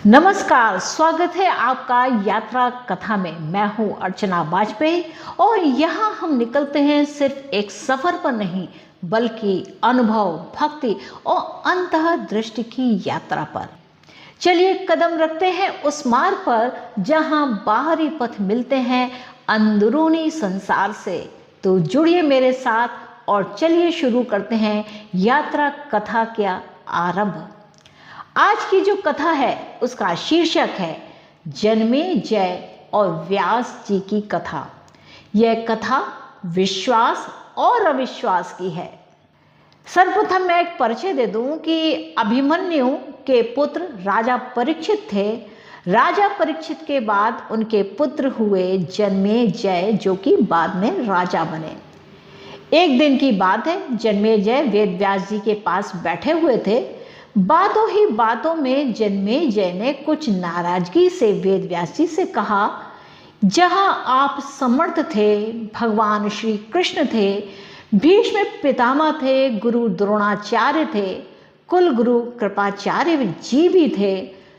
नमस्कार, स्वागत है आपका यात्रा कथा में। मैं हूं अर्चना वाजपेयी और यहाँ हम निकलते हैं सिर्फ एक सफर पर नहीं, बल्कि अनुभव, भक्ति और अंतर्दृष्टि की यात्रा पर। चलिए कदम रखते हैं उस मार्ग पर जहाँ बाहरी पथ मिलते हैं अंदरूनी संसार से। तो जुड़िए मेरे साथ और चलिए शुरू करते हैं यात्रा कथा का आरंभ। आज की जो कथा है उसका शीर्षक है जन्मेजय और व्यास जी की कथा। यह कथा विश्वास और अविश्वास की है। सर्वप्रथम मैं एक परिचय दे दूं कि अभिमन्यु के पुत्र राजा परीक्षित थे। राजा परीक्षित के बाद उनके पुत्र हुए जन्मेजय, जो कि बाद में राजा बने। एक दिन की बात है, जन्मेजय वेद व्यास जी के पास बैठे हुए थे। बातों ही बातों में जन्मेजय ने कुछ नाराजगी से वेद व्यास जी से कहा, जहां आप समर्थ थे, भगवान श्री कृष्ण थे, भीष्म पितामह थे, गुरु द्रोणाचार्य थे, कुल गुरु कृपाचार्य जी भी थे,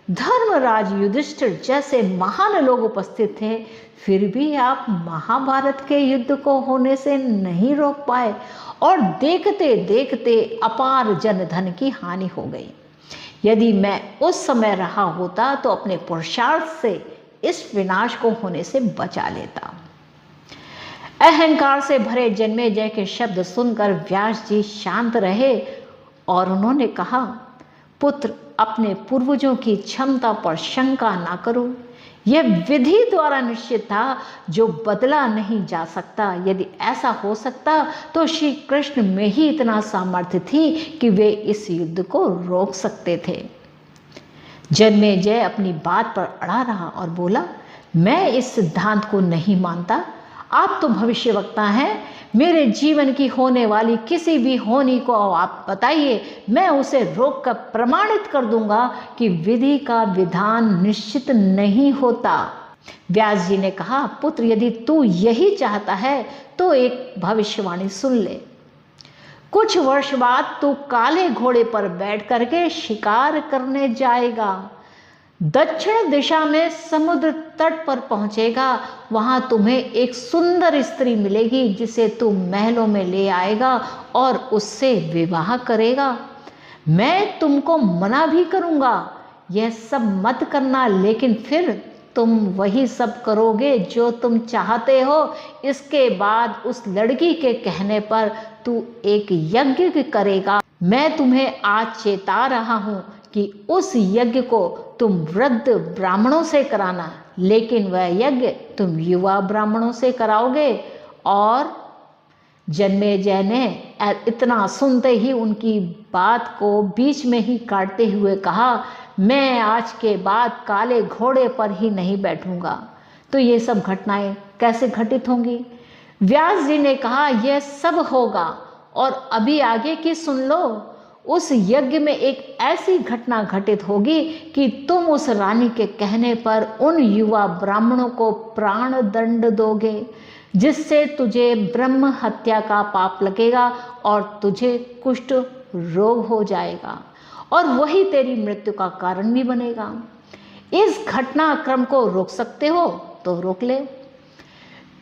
धर्मराज युधिष्ठिर जैसे महान लोग उपस्थित थे, फिर भी आप महाभारत के युद्ध को होने से नहीं रोक पाए और देखते देखते अपार जनधन की हानि हो गई। यदि मैं उस समय रहा होता तो अपने पुरुषार्थ से इस विनाश को होने से बचा लेता। अहंकार से भरे जन्मेजय के शब्द सुनकर व्यास जी शांत रहे और उन्होंने कहा, पुत्र, अपने पूर्वजों की क्षमता पर शंका ना करो। यह विधि द्वारा निश्चित था जो बदला नहीं जा सकता। यदि ऐसा हो सकता तो श्री कृष्ण में ही इतना सामर्थ्य थी कि वे इस युद्ध को रोक सकते थे। जन्मेजय अपनी बात पर अड़ा रहा और बोला, मैं इस सिद्धांत को नहीं मानता। आप तो भविष्यवक्ता हैं। मेरे जीवन की होने वाली किसी भी हानि को आप बताइए, मैं उसे रोक कर प्रमाणित कर दूंगा कि विधि का विधान निश्चित नहीं होता। व्यास जी ने कहा, पुत्र, यदि तू यही चाहता है तो एक भविष्यवाणी सुन ले। कुछ वर्ष बाद तू काले घोड़े पर बैठ करके शिकार करने जाएगा। दक्षिण दिशा में समुद्र तट पर पहुंचेगा। वहां तुम्हें एक सुंदर स्त्री मिलेगी जिसे तू महलों में ले आएगा और उससे विवाह करेगा। मैं तुमको मना भी करूंगा, यह सब मत करना, लेकिन फिर तुम वही सब करोगे जो तुम चाहते हो। इसके बाद उस लड़की के कहने पर तू एक यज्ञ करेगा। मैं तुम्हें आज चेता रहा हूं कि उस यज्ञ को तुम वृद्ध ब्राह्मणों से कराना, लेकिन वह यज्ञ तुम युवा ब्राह्मणों से कराओगे। और जन्मेजय ने इतना सुनते ही उनकी बात को बीच में ही काटते हुए कहा, मैं आज के बाद काले घोड़े पर ही नहीं बैठूंगा। तो ये सब घटनाएं कैसे घटित होंगी? व्यास जी ने कहा, यह सब होगा और अभी आगे की सुन लो। उस यज्ञ में एक ऐसी घटना घटित होगी कि तुम उस रानी के कहने पर उन युवा ब्राह्मणों को प्राण दंड दोगे, जिससे तुझे ब्रह्म हत्या का पाप लगेगा और तुझे कुष्ठ रोग हो जाएगा और वही तेरी मृत्यु का कारण भी बनेगा। इस घटनाक्रम को रोक सकते हो तो रोक ले।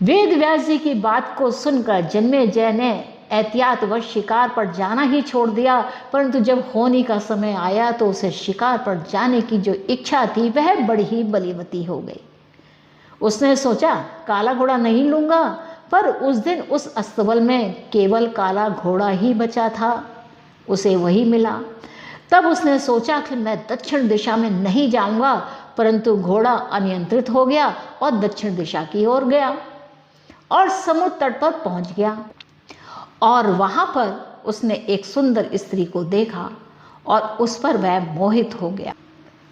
वेद व्यास जी की बात को सुनकर जन्मेजय ने एहतियातवश शिकार पर जाना ही छोड़ दिया, परंतु जब होनी का समय आया तो उसे शिकार पर जाने की जो इच्छा थी वह बड़ी ही बलवती हो गई। उसने सोचा, काला घोड़ा नहीं लूंगा, पर उस दिन उस अस्तबल में केवल काला घोड़ा ही बचा था। उसे वही मिला। तब उसने सोचा कि मैं दक्षिण दिशा में नहीं जाऊंगा, परंतु घोड़ा अनियंत्रित हो गया और दक्षिण दिशा की ओर गया और समुद्र तट पर पहुंच गया। और वहां पर उसने एक सुंदर स्त्री को देखा और उस पर वह मोहित हो गया।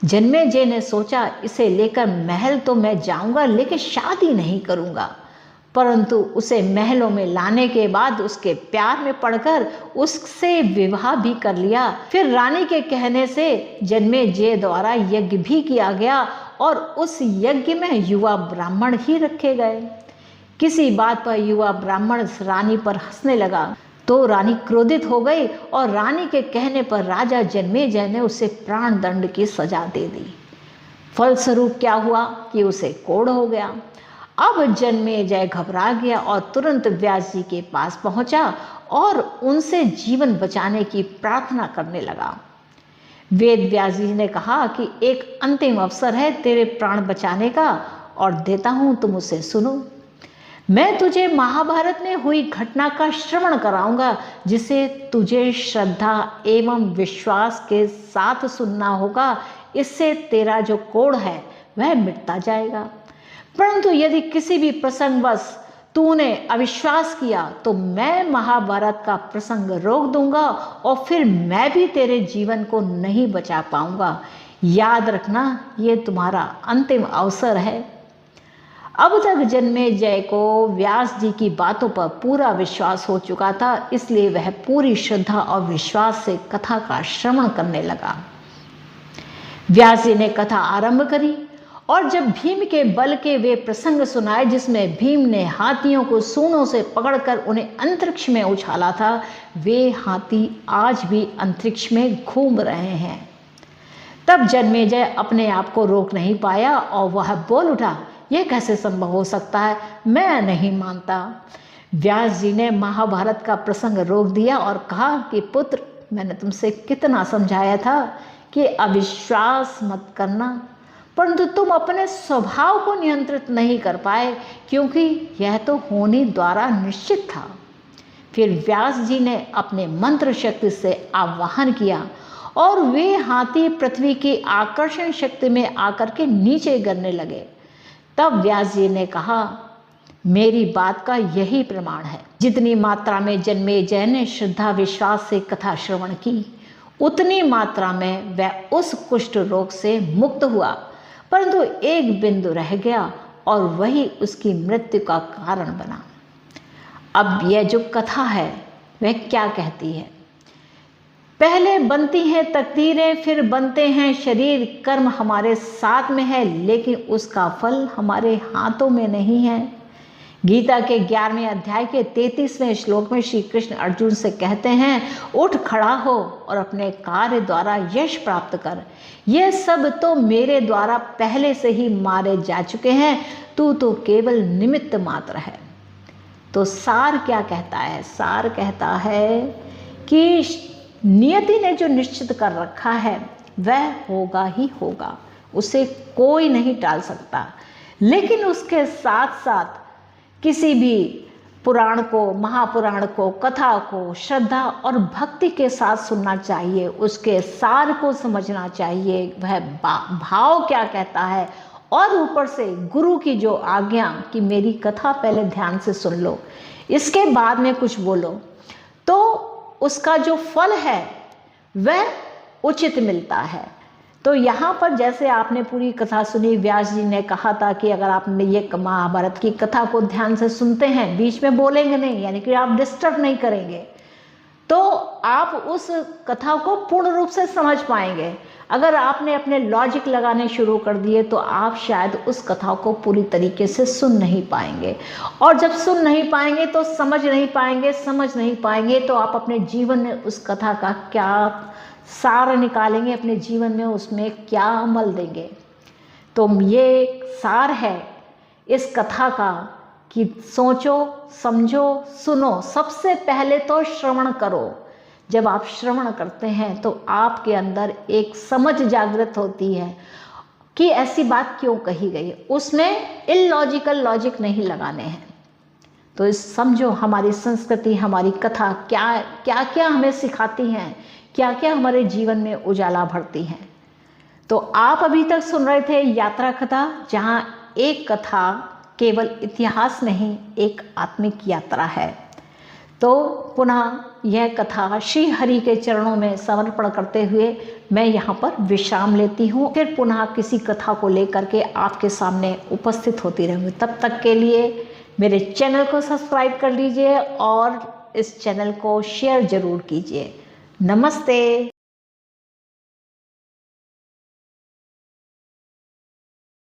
जन्मेजय ने सोचा, इसे लेकर महल तो मैं जाऊंगा, लेकिन शादी नहीं करूंगा। परंतु उसे महलों में लाने के बाद उसके प्यार में पड़कर उससे विवाह भी कर लिया। फिर रानी के कहने से जन्मेजय द्वारा यज्ञ भी किया गया और उस यज्ञ में युवा ब्राह्मण ही रखे गए। किसी बात पर युवा ब्राह्मण रानी पर हंसने लगा तो रानी क्रोधित हो गई और रानी के कहने पर राजा जन्मेजय ने उसे प्राण दंड की सजा दे दी। फलस्वरूप क्या हुआ कि उसे कोढ़ हो गया। अब जन्मेजय घबरा गया और तुरंत व्यास जी के पास पहुंचा और उनसे जीवन बचाने की प्रार्थना करने लगा। वेद व्यास जी ने कहा कि एक अंतिम अवसर है तेरे प्राण बचाने का और देता हूं, तुम उसे सुनो। मैं तुझे महाभारत में हुई घटना का श्रवण कराऊंगा, जिसे तुझे श्रद्धा एवं विश्वास के साथ सुनना होगा। इससे तेरा जो कोढ़ है वह मिटता जाएगा। परंतु यदि किसी भी प्रसंगवश तूने अविश्वास किया तो मैं महाभारत का प्रसंग रोक दूंगा और फिर मैं भी तेरे जीवन को नहीं बचा पाऊंगा। याद रखना, ये तुम्हारा अंतिम अवसर है। अब तक जन्मेजय को व्यास जी की बातों पर पूरा विश्वास हो चुका था, इसलिए वह पूरी श्रद्धा और विश्वास से कथा का श्रवण करने लगा। व्यास जी ने कथा आरंभ करी और जब भीम के बल के वे प्रसंग सुनाए जिसमें भीम ने हाथियों को सूंडों से पकड़कर उन्हें अंतरिक्ष में उछाला था, वे हाथी आज भी अंतरिक्ष में घूम रहे हैं। तब जन्मेजय अपने आप को रोक नहीं पाया और वह बोल उठा, यह कैसे संभव हो सकता है, मैं नहीं मानता। व्यास जी ने महाभारत का प्रसंग रोक दिया और कहा कि पुत्र, मैंने तुमसे कितना समझाया था कि अविश्वास मत करना, परंतु तुम अपने स्वभाव को नियंत्रित नहीं कर पाए, क्योंकि यह तो होनी द्वारा निश्चित था। फिर व्यास जी ने अपने मंत्र शक्ति से आवाहन किया और वे हाथी पृथ्वी की आकर्षण शक्ति में आकर के नीचे गिरने लगे। तब व्यास जी ने कहा, मेरी बात का यही प्रमाण है। जितनी मात्रा में जन्मेजय ने श्रद्धा विश्वास से कथा श्रवण की, उतनी मात्रा में वह उस कुष्ठ रोग से मुक्त हुआ, परंतु एक बिंदु रह गया और वही उसकी मृत्यु का कारण बना। अब यह जो कथा है वह क्या कहती है? पहले बनती हैं तकदीरें, फिर बनते हैं शरीर। कर्म हमारे साथ में है, लेकिन उसका फल हमारे हाथों में नहीं है। गीता के 11वें अध्याय के 33वें श्लोक में श्री कृष्ण अर्जुन से कहते हैं, उठ खड़ा हो और अपने कार्य द्वारा यश प्राप्त कर। यह सब तो मेरे द्वारा पहले से ही मारे जा चुके हैं, तू तो केवल निमित्त मात्र है। तो सार क्या कहता है? सार कहता है कि नियति ने जो निश्चित कर रखा है वह होगा ही होगा, उसे कोई नहीं टाल सकता। लेकिन उसके साथ साथ किसी भी पुराण को, महापुराण को, कथा को श्रद्धा और भक्ति के साथ सुनना चाहिए, उसके सार को समझना चाहिए, वह भाव क्या कहता है, और ऊपर से गुरु की जो आज्ञा कि मेरी कथा पहले ध्यान से सुन लो, इसके बाद में कुछ बोलो, तो उसका जो फल है वह उचित मिलता है। तो यहाँ पर जैसे आपने पूरी कथा सुनी, व्यास जी ने कहा था कि अगर आप ये महाभारत की कथा को ध्यान से सुनते हैं, बीच में बोलेंगे नहीं, यानी कि आप डिस्टर्ब नहीं करेंगे, तो आप उस कथा को पूर्ण रूप से समझ पाएंगे। अगर आपने अपने लॉजिक लगाने शुरू कर दिए तो आप शायद उस कथा को पूरी तरीके से सुन नहीं पाएंगे, और जब सुन नहीं पाएंगे तो समझ नहीं पाएंगे, समझ नहीं पाएंगे तो आप अपने जीवन में उस कथा का क्या सार निकालेंगे, अपने जीवन में उसमें क्या अमल देंगे। तो ये सार है इस कथा का कि सोचो, समझो, सुनो। सबसे पहले तो श्रवण करो। जब आप श्रवण करते हैं तो आपके अंदर एक समझ जागृत होती है कि ऐसी बात क्यों कही गई, उसमें इलॉजिकल लॉजिक नहीं लगाने हैं। तो इस समझो, हमारी संस्कृति, हमारी कथा क्या क्या हमें सिखाती हैं, क्या क्या हमारे जीवन में उजाला भरती हैं। तो आप अभी तक सुन रहे थे यात्रा कथा, जहाँ एक कथा केवल इतिहास नहीं, एक आत्मिक यात्रा है। तो पुनः यह कथा श्री हरि के चरणों में समर्पण करते हुए मैं यहाँ पर विश्राम लेती हूँ। फिर पुनः किसी कथा को लेकर के आपके सामने उपस्थित होती रहूँगी। तब तक के लिए मेरे चैनल को सब्सक्राइब कर लीजिए और इस चैनल को शेयर ज़रूर कीजिए। नमस्ते।